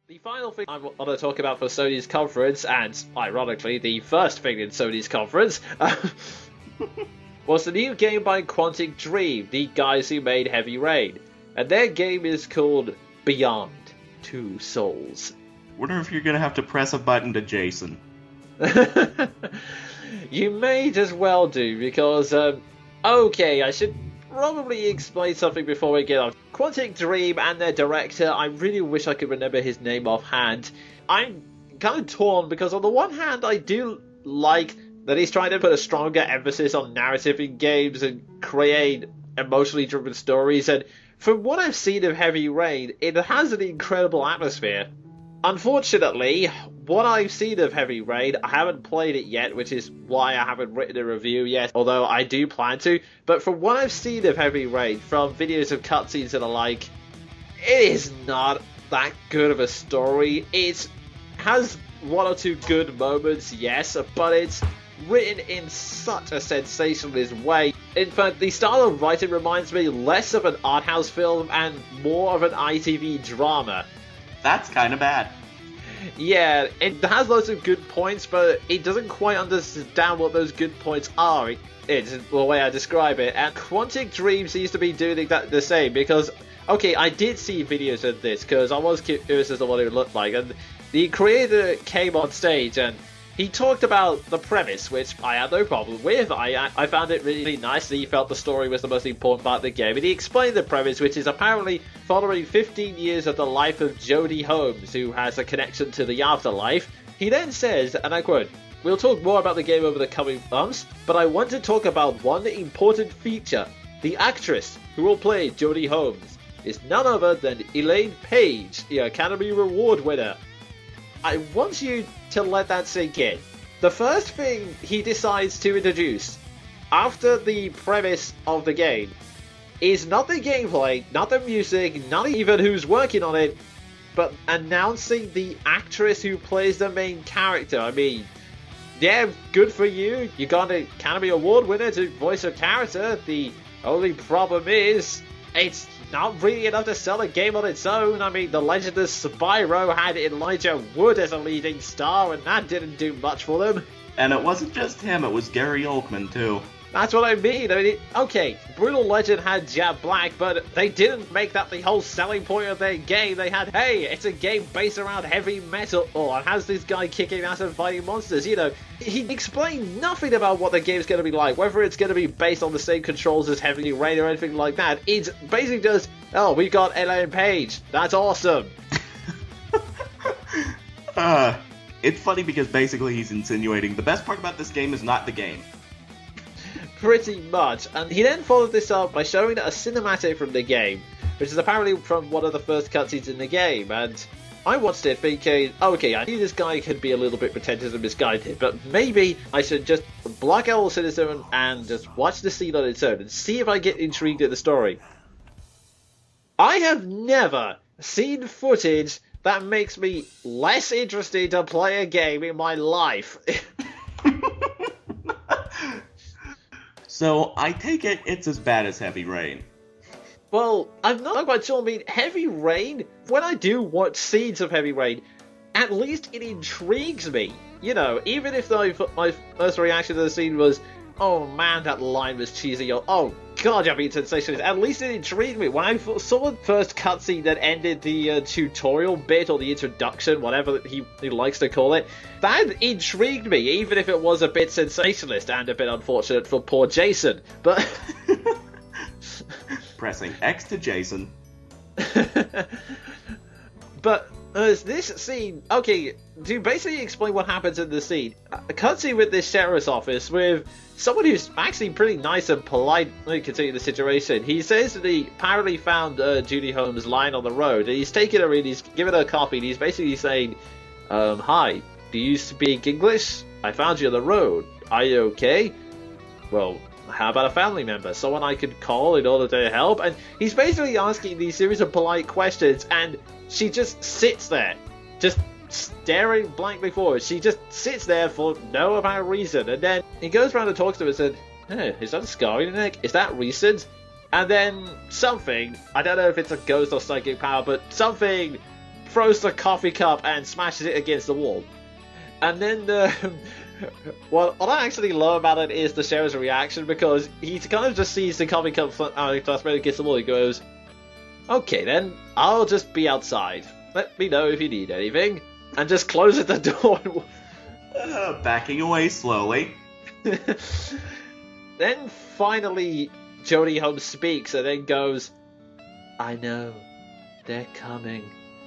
The final thing I want to talk about for Sony's conference, and ironically, the first thing in Sony's conference, was the new game by Quantic Dream, the guys who made Heavy Rain. And their game is called Beyond Two Souls. Wonder if you're gonna have to press a button to Jason. You may as well do, because, okay, I should probably explain something before we get on. Quantic Dream and their director, I really wish I could remember his name offhand. I'm kind of torn, because on the one hand, I do like that he's trying to put a stronger emphasis on narrative in games and create emotionally driven stories, and from what I've seen of Heavy Rain, it has an incredible atmosphere. Unfortunately, what I've seen of Heavy Rain, I haven't played it yet, which is why I haven't written a review yet, although I do plan to. But from what I've seen of Heavy Rain, from videos of cutscenes and the like, it is not that good of a story. It has one or two good moments, yes, but it's written in such a sensationalist way. In fact, the style of writing reminds me less of an art house film and more of an ITV drama. That's kind of bad. Yeah, it has lots of good points, but it doesn't quite understand what those good points are. It's the way I describe it. And Quantic Dream seems to be doing the same, because, okay, I did see videos of this, because I was curious as to what it would look like, and the creator came on stage and he talked about the premise, which I had no problem with. I found it really nice that he felt the story was the most important part of the game. And he explained the premise, which is apparently following 15 years of the life of Jodie Holmes, who has a connection to the afterlife. He then says, and I quote, "We'll talk more about the game over the coming months, but I want to talk about one important feature. The actress who will play Jodie Holmes is none other than Elaine Page, the Academy Award winner." I want you to let that sink in. The first thing he decides to introduce after the premise of the game is not the gameplay, not the music, not even who's working on it, but announcing the actress who plays the main character. I mean, yeah, good for you. You got an Academy Award winner to voice a character. The only problem is, it's not really enough to sell a game on its own. I mean, The Legend of Spyro had Elijah Wood as a leading star, and that didn't do much for them. And it wasn't just him, it was Gary Oldman, too. That's what I mean. Okay, Brutal Legend had Jack Black, but they didn't make that the whole selling point of their game. They had, hey, it's a game based around heavy metal, or it has this guy kicking ass and fighting monsters. You know, he explained nothing about what the game's going to be like, whether it's going to be based on the same controls as Heavy Rain or anything like that. It's basically just, oh, we got Elaine Page. That's awesome. It's funny because basically he's insinuating the best part about this game is not the game. Pretty much. And he then followed this up by showing a cinematic from the game, which is apparently from one of the first cutscenes in the game. And I watched it thinking, okay, I knew this guy could be a little bit pretentious and misguided, but maybe I should just block out all cynicism and just watch the scene on its own and see if I get intrigued in the story. I have never seen footage that makes me less interested to play a game in my life. So, I take it it's as bad as Heavy Rain. Well, I'm not quite sure. I mean, Heavy Rain, when I do watch scenes of Heavy Rain, at least it intrigues me. You know, even if my first reaction to the scene was, oh man, that line was cheesy, or oh god, you're being sensationalist, at least it intrigued me. When I saw the first cutscene that ended the tutorial bit, or the introduction, whatever he likes to call it, that intrigued me, even if it was a bit sensationalist and a bit unfortunate for poor Jason. But pressing X to Jason. But this scene, okay, to basically explain what happens in the scene, a cutscene with this sheriff's office with someone who's actually pretty nice and polite considering the situation. He says that he apparently found Judy Holmes lying on the road, and he's taken her in, he's given her coffee, and he's basically saying, hi, do you speak English? I found you on the road. Are you okay? Well, how about a family member? Someone I could call in order to help? And he's basically asking these series of polite questions, and she just sits there, just staring blankly forward. She just sits there for no apparent reason, and then he goes around and talks to her and said, hey, is that a scar in your neck? Is that recent? And then something, I don't know if it's a ghost or psychic power, but something throws the coffee cup and smashes it against the wall. And then what I actually love about it is the sheriff's reaction, because he kind of just sees the coffee cup smashed against the wall. He goes, "Okay then, I'll just be outside. Let me know if you need anything." And just closes the door. Backing away slowly. Then finally, Jody Holmes speaks and then goes, "I know, they're coming."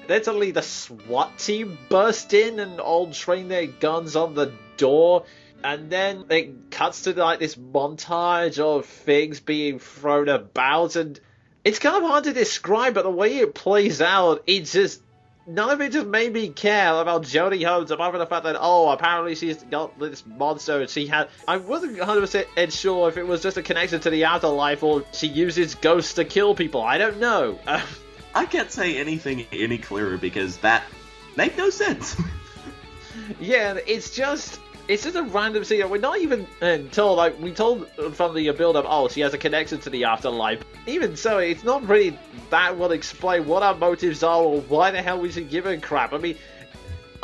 Then suddenly the SWAT team burst in and all train their guns on the door. And then it cuts to like this montage of things being thrown about. And it's kind of hard to describe, but the way it plays out, it's just... none of it just made me care about Jodie Holmes, apart from the fact that, oh, apparently she's got this monster and she had... I wasn't 100% sure if it was just a connection to the afterlife or she uses ghosts to kill people. I don't know. I can't say anything any clearer because that made no sense. Yeah, it's just a random scene. We're not even told, like, we told from the build-up, oh, she has a connection to the afterlife. Even so, it's not really that well explained what our motives are or why the hell we should give her crap. I mean,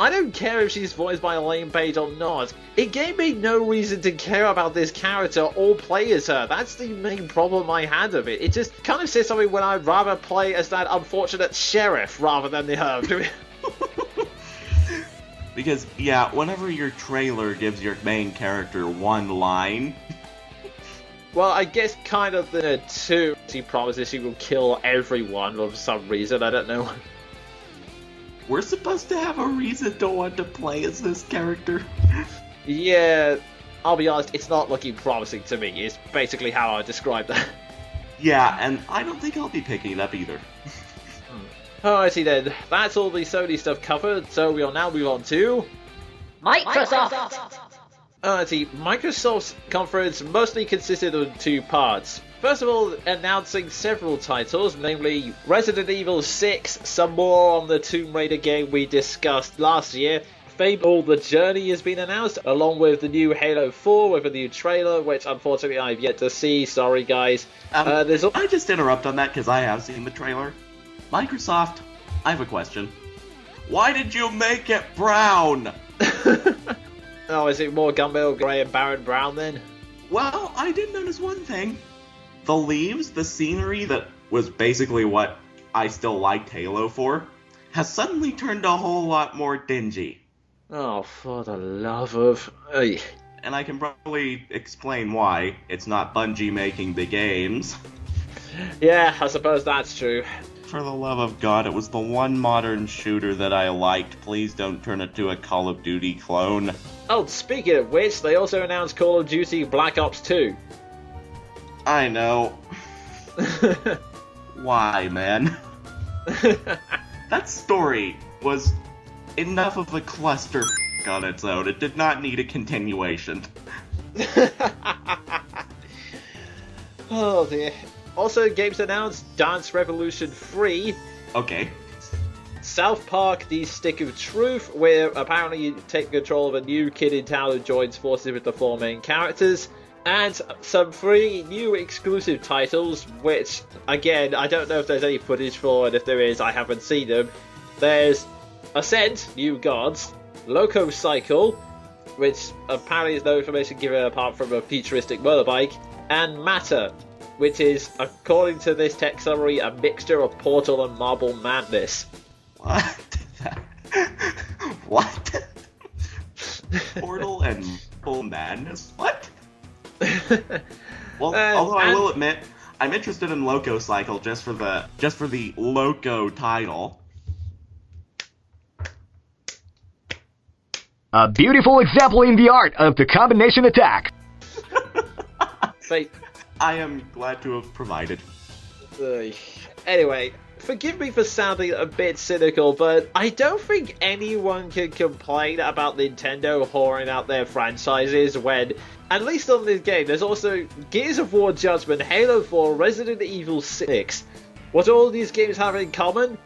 I don't care if she's voiced by Elaine Page or not. It gave me no reason to care about this character or play as her. That's the main problem I had of it. It just kind of says something when I'd rather play as that unfortunate sheriff rather than her. Because, yeah, whenever your trailer gives your main character one line... Well, I guess kind of the two. She promises she will kill everyone for some reason, I don't know. We're supposed to have a reason to want to play as this character. Yeah, I'll be honest, it's not looking promising to me. It's basically how I describe that. Yeah, and I don't think I'll be picking it up either. Alrighty then, that's all the Sony stuff covered, so we'll now move on to... Microsoft! Alrighty, Microsoft's conference mostly consisted of two parts. First of all, announcing several titles, namely Resident Evil 6, some more on the Tomb Raider game we discussed last year. Fable The Journey has been announced, along with the new Halo 4 with a new trailer, which unfortunately I've yet to see, sorry guys. I just interrupt on that because I have seen the trailer. Microsoft, I have a question. Why did you make it brown? Oh, is it more Gunmetal Grey and Baron Brown then? Well, I did notice one thing. The leaves, the scenery that was basically what I still liked Halo for, has suddenly turned a whole lot more dingy. Oh, for the love of... Ay. And I can probably explain why. It's not Bungie making the games. Yeah, I suppose that's true. For the love of God, it was the one modern shooter that I liked. Please don't turn it to a Call of Duty clone. Oh, speaking of which, they also announced Call of Duty Black Ops 2. I know. Why, man? That story was enough of a cluster on its own. It did not need a continuation. Oh dear. Also, games announced Dance Revolution 3. Okay. South Park, The Stick of Truth, where apparently you take control of a new kid in town who joins forces with the four main characters. And some 3 new exclusive titles, which, again, I don't know if there's any footage for, and if there is, I haven't seen them. There's Ascent, New Gods, Loco Cycle, which apparently is no information given apart from a futuristic motorbike, and Matter, which is, according to this tech summary, a mixture of Portal and Marble Madness. What? What? Portal and Marble Madness? What? Well, although I will admit, I'm interested in Loco Cycle just for the Loco title. A beautiful example in the art of the combination attack. I am glad to have provided. Anyway, forgive me for sounding a bit cynical, but I don't think anyone can complain about Nintendo whoring out their franchises when, at least on this game, there's also Gears of War Judgment, Halo 4, Resident Evil 6. What all these games have in common?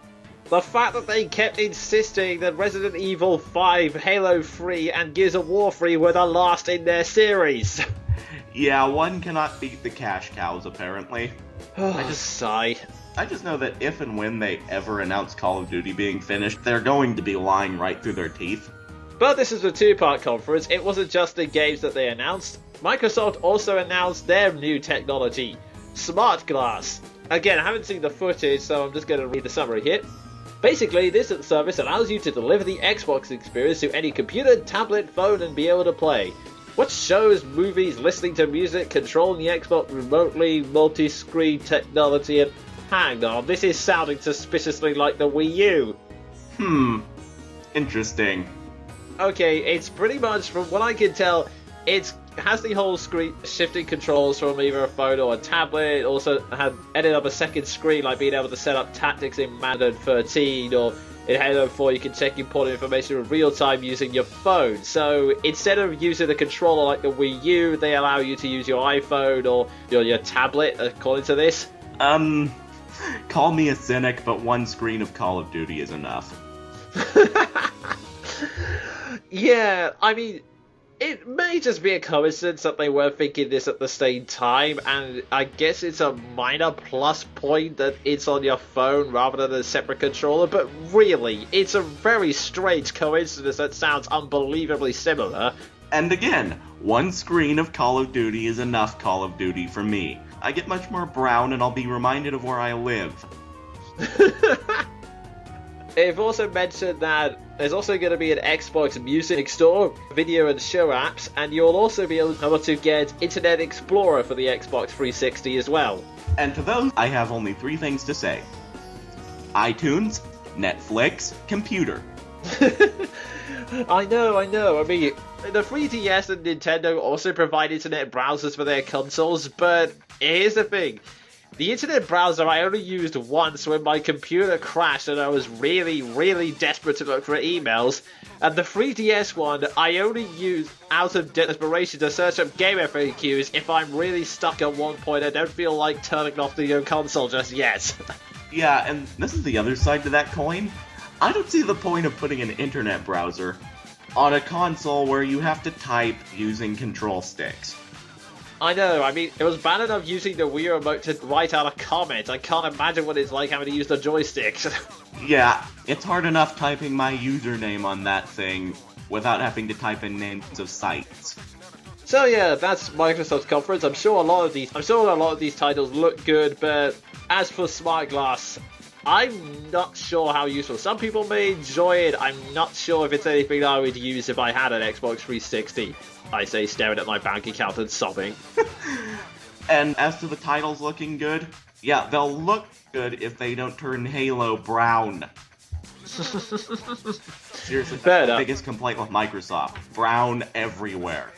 The fact that they kept insisting that Resident Evil 5, Halo 3, and Gears of War 3 were the last in their series. Yeah, one cannot beat the cash cows, apparently. I just sigh. I just know that if and when they ever announce Call of Duty being finished, they're going to be lying right through their teeth. But this is a two-part conference. It wasn't just the games that they announced. Microsoft also announced their new technology, Smart Glass. Again, I haven't seen the footage, so I'm just going to read the summary here. Basically, this service allows you to deliver the Xbox experience to any computer, tablet, phone, and be able to play. Watch shows, movies, listening to music, controlling the Xbox remotely, multi-screen technology, and hang on, this is sounding suspiciously like the Wii U. Interesting. Okay, it's pretty much, from what I can tell, it has the whole screen shifting controls from either a phone or a tablet. It also had added up a second screen, like being able to set up tactics in Madden 13, or in Halo 4 you can check important information in real time using your phone. So instead of using the controller like the Wii U, they allow you to use your iPhone or your tablet, according to this. Call me a cynic, but one screen of Call of Duty is enough. Yeah, I mean, it may just be a coincidence that they were thinking this at the same time, and I guess it's a minor plus point that it's on your phone rather than a separate controller, but really, it's a very strange coincidence that sounds unbelievably similar. And again, one screen of Call of Duty is enough Call of Duty for me. I get much more brown and I'll be reminded of where I live. They've also mentioned that there's also going to be an Xbox Music Store, video and show apps, and you'll also be able to get Internet Explorer for the Xbox 360 as well. And to those, I have only three things to say. iTunes, Netflix, computer. I know. I mean, the 3DS and Nintendo also provide internet browsers for their consoles, but here's the thing. The internet browser I only used once when my computer crashed and I was really, really desperate to look for emails. And the 3DS one I only used out of desperation to search up game FAQs if I'm really stuck at one point and don't feel like turning off the console just yet. Yeah, and this is the other side to that coin. I don't see the point of putting an internet browser on a console where you have to type using control sticks. I know, I mean, it was bad enough using the Wii remote to write out a comment. I can't imagine what it's like having to use the joysticks. Yeah, it's hard enough typing my username on that thing without having to type in names of sites. So yeah, that's Microsoft's conference. I'm sure a lot of these titles look good, but as for Smart Glass, I'm not sure how useful. Some people may enjoy it. I'm not sure if it's anything I would use if I had an Xbox 360. I say, staring at my bank account and sobbing. And as to the titles looking good, yeah, they'll look good if they don't turn Halo brown. Seriously, that's the biggest complaint with Microsoft. Brown everywhere.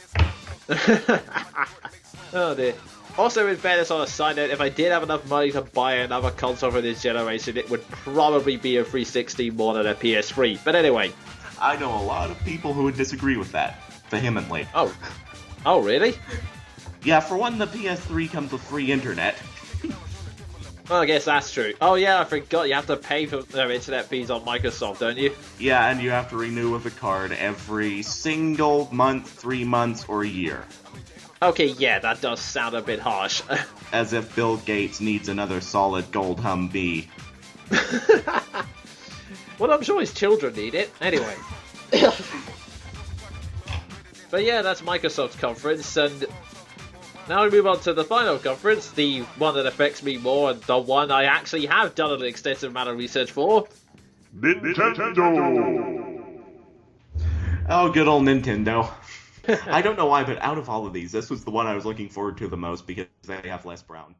Oh dear. Also, in fairness, on a side note, if I did have enough money to buy another console for this generation, it would probably be a 360 more than a PS3. But anyway. I know a lot of people who would disagree with that. Vehemently. Oh, really? Yeah, for one, the PS3 comes with free internet. Well, I guess that's true. Oh yeah, I forgot you have to pay for their internet fees on Microsoft, don't you? Yeah, and you have to renew with a card every single month, 3 months, or a year. Okay, yeah, that does sound a bit harsh. As if Bill Gates needs another solid gold Humvee. Well, I'm sure his children need it. Anyway. But yeah, that's Microsoft's conference, and now we move on to the final conference, the one that affects me more, and the one I actually have done an extensive amount of research for. Nintendo! Oh, good old Nintendo. I don't know why, but out of all of these, this was the one I was looking forward to the most because they have less brown.